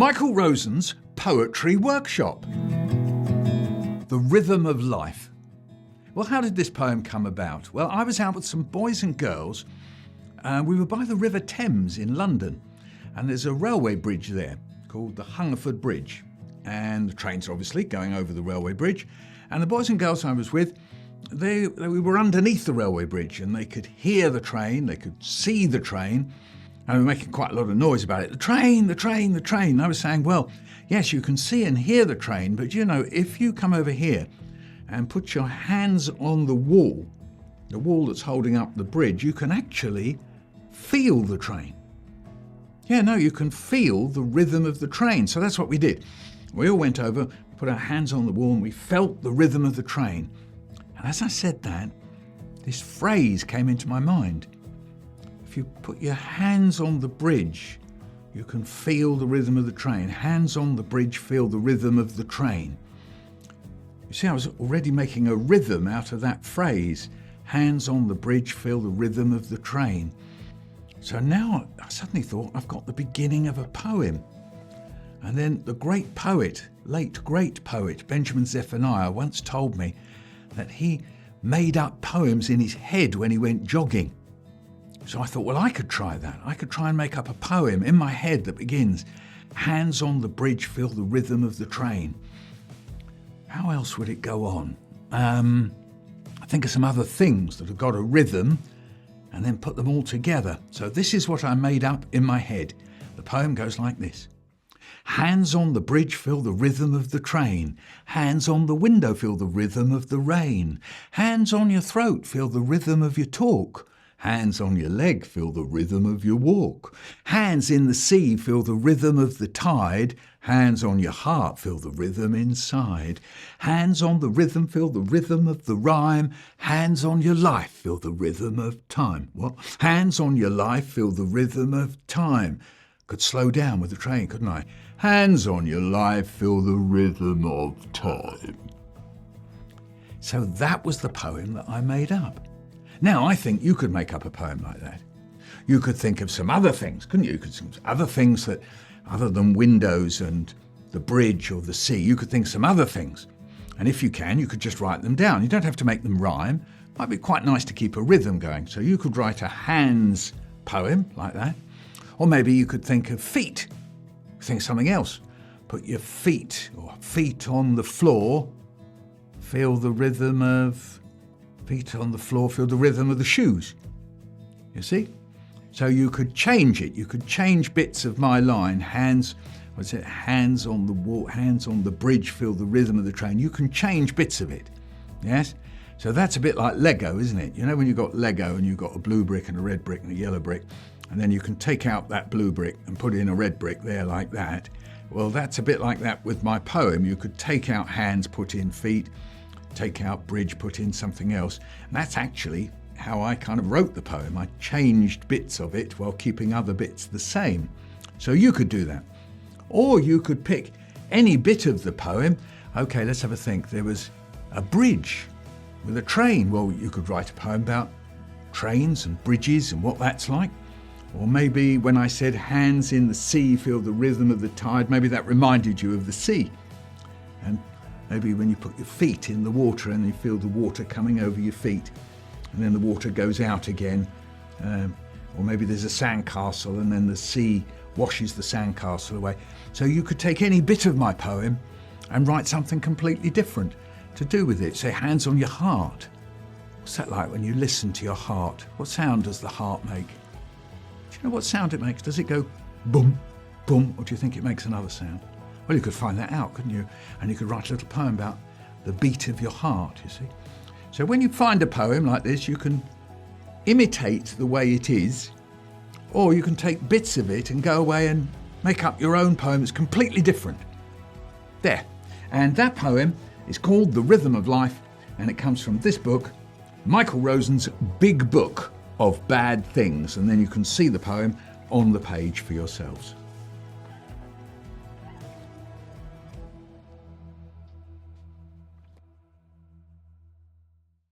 Michael Rosen's Poetry Workshop. The Rhythm of Life. Well, how did this poem come about? Well, I was out with some boys and girls. We were by the River Thames in London, and there's a railway bridge there called the Hungerford Bridge. And the trains are obviously going over the railway bridge. And the boys and girls I was with, we were underneath the railway bridge, and they could hear the train, they could see the train, and we were making quite a lot of noise about it. The train, the train, the train. And I was saying, well, yes, you can see and hear the train, but if you come over here and put your hands on the wall that's holding up the bridge, you can actually feel the train. You can feel the rhythm of the train. So that's what we did. We all went over, put our hands on the wall, and we felt the rhythm of the train. And as I said that, this phrase came into my mind. If you put your hands on the bridge, you can feel the rhythm of the train. Hands on the bridge, feel the rhythm of the train. You see, I was already making a rhythm out of that phrase. Hands on the bridge, feel the rhythm of the train. So now I suddenly thought I've got the beginning of a poem. And then the great poet, late great poet, Benjamin Zephaniah, once told me that he made up poems in his head when he went jogging. So I thought, well, I could try that. I could try and make up a poem in my head that begins, hands on the bridge, feel the rhythm of the train. How else would it go on? I think of some other things that have got a rhythm and then put them all together. So this is what I made up in my head. The poem goes like this. Hands on the bridge, feel the rhythm of the train. Hands on the window, feel the rhythm of the rain. Hands on your throat, feel the rhythm of your talk. Hands on your leg, feel the rhythm of your walk. Hands in the sea, feel the rhythm of the tide. Hands on your heart, feel the rhythm inside. Hands on the rhythm, feel the rhythm of the rhyme. Hands on your life, feel the rhythm of time. What? Hands on your life, feel the rhythm of time. Could slow down with the train, couldn't I? Hands on your life, feel the rhythm of time. So that was the poem that I made up. Now, I think you could make up a poem like that. You could think of some other things, couldn't you? You could think of other things that, other than windows and the bridge or the sea, you could think some other things. And if you can, you could just write them down. You don't have to make them rhyme. Might be quite nice to keep a rhythm going. So you could write a hands poem like that. Or maybe you could think of feet. Think of something else. Put your feet on the floor. Feel the rhythm of feet on the floor. Feel the rhythm of the shoes. You see? So you could change it. You could change bits of my line. Hands on the wall, hands on the bridge. Feel the rhythm of the train. You can change bits of it. Yes? So that's a bit like Lego, isn't it? You know when you've got Lego and you've got a blue brick and a red brick and a yellow brick, and then you can take out that blue brick and put in a red brick there like that. Well, that's a bit like that with my poem. You could take out hands, put in feet, take out bridge, put in something else. And that's actually how I kind of wrote the poem. I changed bits of it while keeping other bits the same. So you could do that. Or you could pick any bit of the poem. Okay, let's have a think. There was a bridge with a train. Well, you could write a poem about trains and bridges and what that's like. Or maybe when I said hands in the sea, feel the rhythm of the tide, maybe that reminded you of the sea. And maybe when you put your feet in the water and you feel the water coming over your feet, and then the water goes out again. Or maybe there's a sandcastle and then the sea washes the sandcastle away. So you could take any bit of my poem and write something completely different to do with it. Say hands on your heart. What's that like when you listen to your heart? What sound does the heart make? Do you know what sound it makes? Does it go boom, boom, or do you think it makes another sound? Well, you could find that out, couldn't you? And you could write a little poem about the beat of your heart, you see. So when you find a poem like this, you can imitate the way it is, or you can take bits of it and go away and make up your own poem that's completely different. There. And that poem is called The Rhythm of Life, and it comes from this book, Michael Rosen's Big Book of Bad Things. And then you can see the poem on the page for yourselves.